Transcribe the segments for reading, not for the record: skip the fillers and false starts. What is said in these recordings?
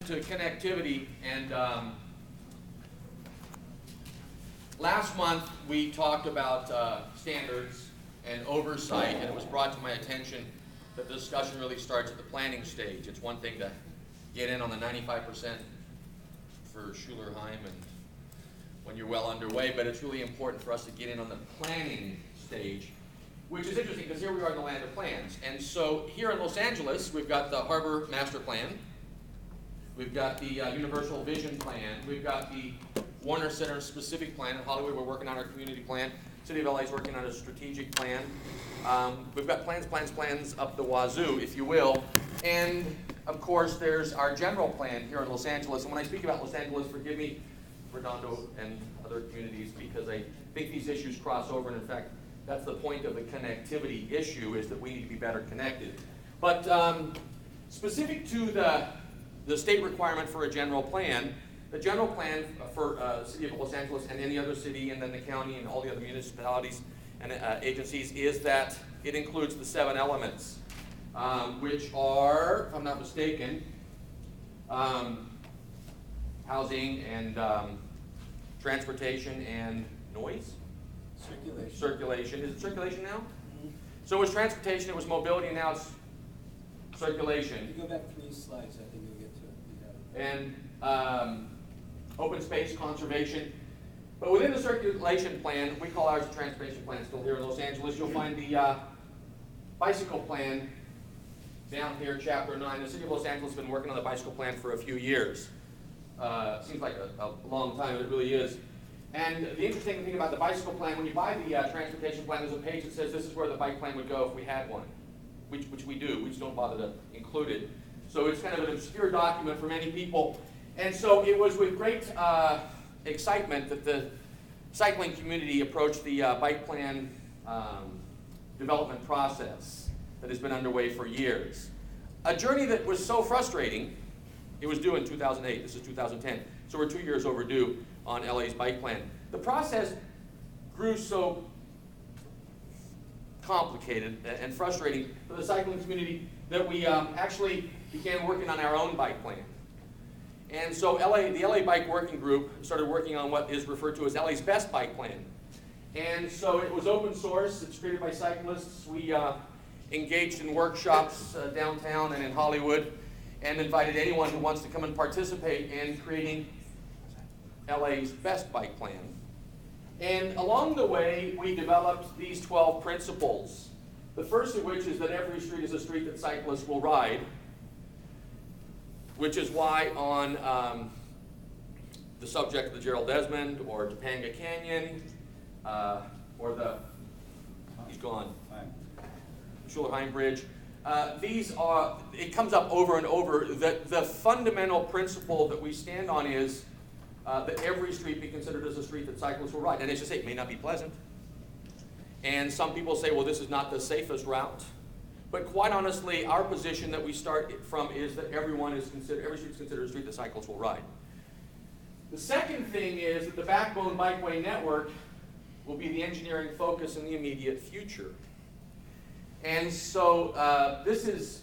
to connectivity, and last month we talked about standards and oversight, and it was brought to my attention that the discussion really starts at the planning stage. It's one thing to get in on the 95% for Schulerheim and when you're well underway, but it's really important for us to get in on the planning stage, which is interesting because here we are in the land of plans. And so here in Los Angeles, we've got the Harbor Master Plan, we've got the Universal Vision Plan, we've got the Warner Center Specific Plan. In Hollywood, we're working on our community plan. City of LA is working on a strategic plan. We've got plans up the wazoo, if you will. And of course, there's our general plan here in Los Angeles. And when I speak about Los Angeles, forgive me, Redondo and other communities, because I think these issues cross over. And in fact, that's the point of the connectivity issue, is that we need to be better connected. But specific to the state requirement for a general plan, the general plan for the City of Los Angeles and any other city, and then the county and all the other municipalities and agencies, is that it includes the 7 elements, which are, if I'm not mistaken, housing and transportation and noise? Circulation. Is it circulation now? Mm-hmm. So it was transportation, it was mobility, and now it's circulation. If you go back 3 slides, I think you'll get to it. And open space, conservation. But within the circulation plan, we call ours the transportation plan, still here in Los Angeles, you'll find the bicycle plan down here, chapter 9. The City of Los Angeles has been working on the bicycle plan for a few years. Seems like a long time, but it really is. And the interesting thing about the bicycle plan, when you buy the transportation plan, there's a page that says this is where the bike plan would go if we had one, which we do. We just don't bother to include it. So it's kind of an obscure document for many people. And so it was with great excitement that the cycling community approached the bike plan development process that has been underway for years. A journey that was so frustrating. It was due in 2008, this is 2010, so we're 2 years overdue on LA's bike plan. The process grew so complicated and frustrating for the cycling community that we actually began working on our own bike plan. And so the LA Bike Working Group started working on what is referred to as LA's best bike plan. And so it was open source, it's created by cyclists. We engaged in workshops downtown and in Hollywood, and invited anyone who wants to come and participate in creating LA's best bike plan. And along the way, we developed these 12 principles. The first of which is that every street is a street that cyclists will ride, which is why on the subject of the Gerald Desmond or Topanga Canyon, or he's gone, Schulerheim Bridge, it comes up over and over that the fundamental principle that we stand on is that every street be considered as a street that cyclists will ride. And as you say, it may not be pleasant. And some people say, well, this is not the safest route. But quite honestly, our position that we start from is that every street is considered a street that cyclists will ride. The second thing is that the backbone bikeway network will be the engineering focus in the immediate future. And so this is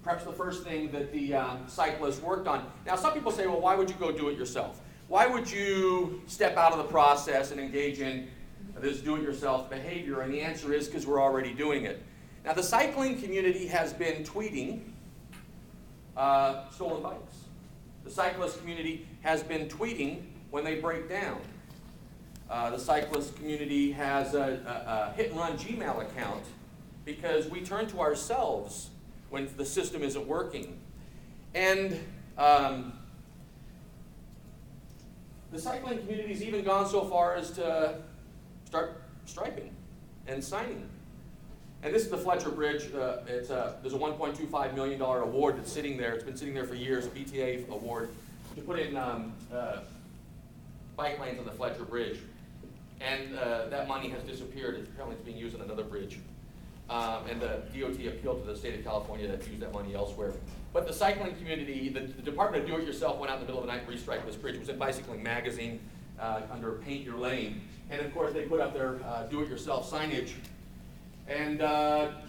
perhaps the first thing that the cyclists worked on. Now, some people say, well, why would you go do it yourself? Why would you step out of the process and engage in this do-it-yourself behavior? And the answer is because we're already doing it. Now, the cycling community has been tweeting stolen bikes. The cyclist community has been tweeting when they break down. The cyclist community has a hit-and-run Gmail account because we turn to ourselves when the system isn't working. And the cycling community's even gone so far as to start striping and signing. And this is the Fletcher Bridge. There's a $1.25 million award that's sitting there. It's been sitting there for years, a BTA award, to put in bike lanes on the Fletcher Bridge. And that money has disappeared. Apparently it's being used on another bridge. And the DOT appealed to the state of California to use that money elsewhere. But the cycling community, the Department of Do-It-Yourself went out in the middle of the night and restriped this bridge. It was in Bicycling Magazine under Paint Your Lane. And of course they put up their do-it-yourself signage. And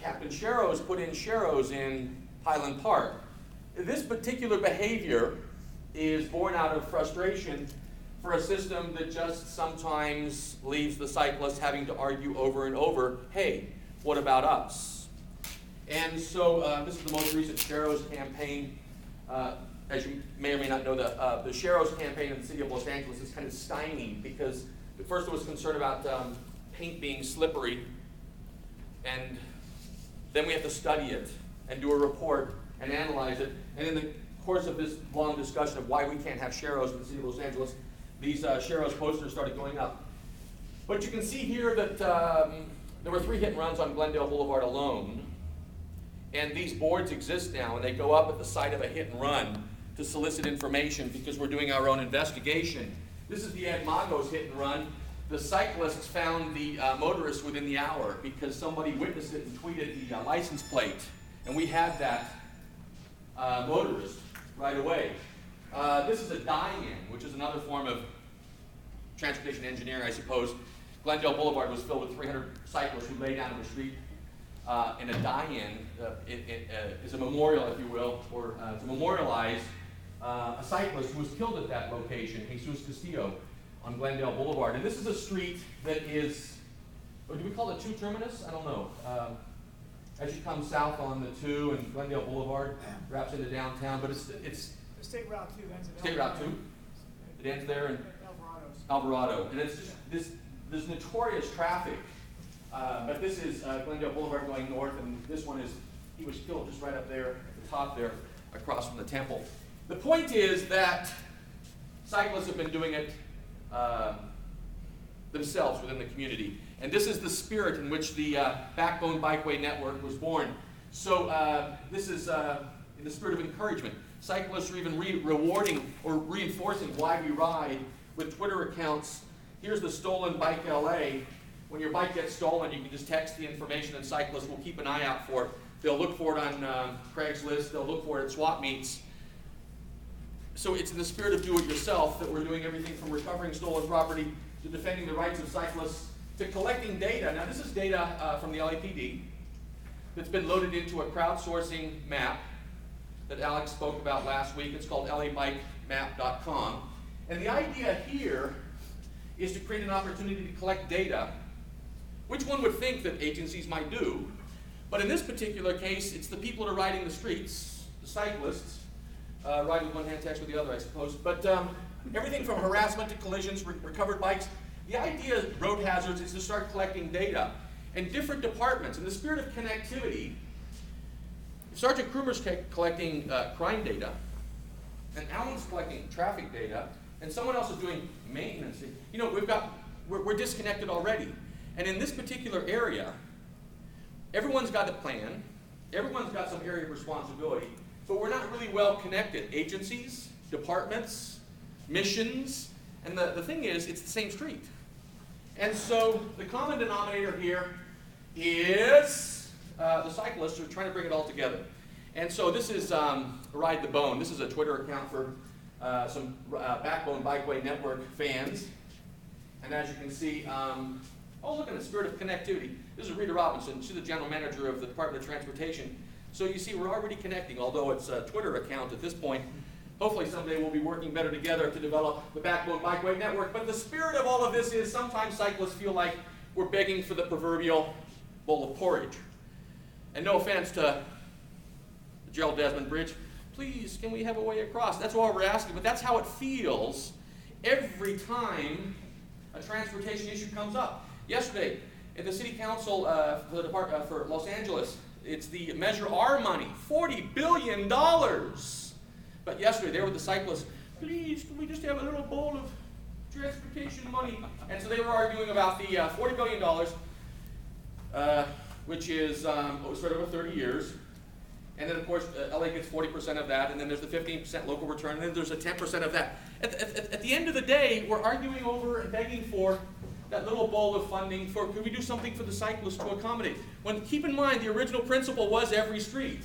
Captain Sharrows put in Sharrows in Highland Park. This particular behavior is born out of frustration for a system that just sometimes leaves the cyclist having to argue over and over, hey, what about us? And so this is the most recent Sharrows campaign. As you may or may not know, the Sharrows campaign in the city of Los Angeles is kind of stymied because at first it was concerned about paint being slippery, and then we have to study it and do a report and analyze it. And in the course of this long discussion of why we can't have Sharrows in the city of Los Angeles, these Sharrows posters started going up. But you can see here that there were 3 hit and runs on Glendale Boulevard alone. And these boards exist now, and they go up at the site of a hit and run to solicit information because we're doing our own investigation. This is the Ed Magos hit and run. The cyclists found the motorist within the hour because somebody witnessed it and tweeted the license plate. And we had that motorist right away. This is a die-in, which is another form of transportation engineering, I suppose. Glendale Boulevard was filled with 300 cyclists who lay down in the street. And a die-in is a memorial, if you will, or to memorialize a cyclist who was killed at that location, Jesus Castillo, on Glendale Boulevard. And this is a street that is, or do we call it 2 terminus? I don't know. As you come south on the 2 and Glendale Boulevard wraps into downtown, but it's The State Route 2 ends at State Route 2. It ends there in Alvarado, and it's just this notorious traffic. But this is Glendale Boulevard going north, and this one is, he was killed just right up there at the top there, across from the temple. The point is that cyclists have been doing it themselves within the community. And this is the spirit in which the Backbone Bikeway Network was born. So this is in the spirit of encouragement. Cyclists are even rewarding or reinforcing why we ride with Twitter accounts. Here's the Stolen Bike LA. When your bike gets stolen, you can just text the information, and cyclists will keep an eye out for it. They'll look for it on Craigslist. They'll look for it at swap meets. So it's in the spirit of do-it-yourself that we're doing everything from recovering stolen property to defending the rights of cyclists to collecting data. Now, this is data from the LAPD that's been loaded into a crowdsourcing map that Alex spoke about last week. It's called labikemap.com. And the idea here is to create an opportunity to collect data, which one would think that agencies might do. But in this particular case, it's the people that are riding the streets, the cyclists, ride with one hand, text with the other, I suppose. But everything from harassment to collisions, recovered bikes. The idea of road hazards is to start collecting data. And different departments, in the spirit of connectivity, Sergeant Krumer's collecting crime data, and Alan's collecting traffic data, and someone else is doing maintenance. You know, we're disconnected already. And in this particular area, everyone's got a plan, everyone's got some area of responsibility, but we're not really well connected. Agencies, departments, missions, and the thing is, it's the same street. And so the common denominator here is the cyclists are trying to bring it all together. And so this is Ride the Bone. This is a Twitter account for some Backbone Bikeway Network fans. And as you can see, oh, look at the spirit of connectivity. This is Rita Robinson. She's the general manager of the Department of Transportation. So you see, we're already connecting, although it's a Twitter account at this point. Hopefully someday we'll be working better together to develop the Backbone Bikeway Network. But the spirit of all of this is sometimes cyclists feel like we're begging for the proverbial bowl of porridge. And no offense to the Gerald Desmond Bridge, please, can we have a way across? That's all we're asking, but that's how it feels every time a transportation issue comes up. Yesterday, at the City Council for the Department for Los Angeles, it's the Measure R money, $40 billion. But yesterday, there were the cyclists, please, can we just have a little bowl of transportation money? And so they were arguing about the $40 billion, which is sort of over 30 years. And then, of course, LA gets 40% of that, and then there's the 15% local return, and then there's a 10% of that. At the end of the day, we're arguing over and begging for that little bowl of funding for, could we do something for the cyclists to accommodate? When, keep in mind, the original principle was every street.